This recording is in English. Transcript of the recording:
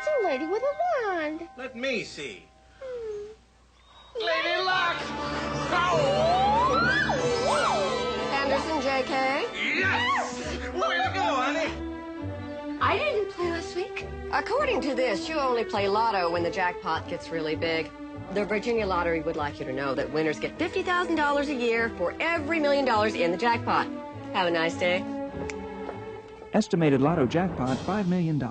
It's a lady with a wand. Let me see. Lady Luck! Oh! Anderson, J.K.? Yes! Way to go, honey! I didn't play last week. According to this, you only play lotto when the jackpot gets really big. The Virginia Lottery would like you to know that winners get $50,000 a year for every $1 million in the jackpot. Have a nice day. Estimated lotto jackpot, $5 million.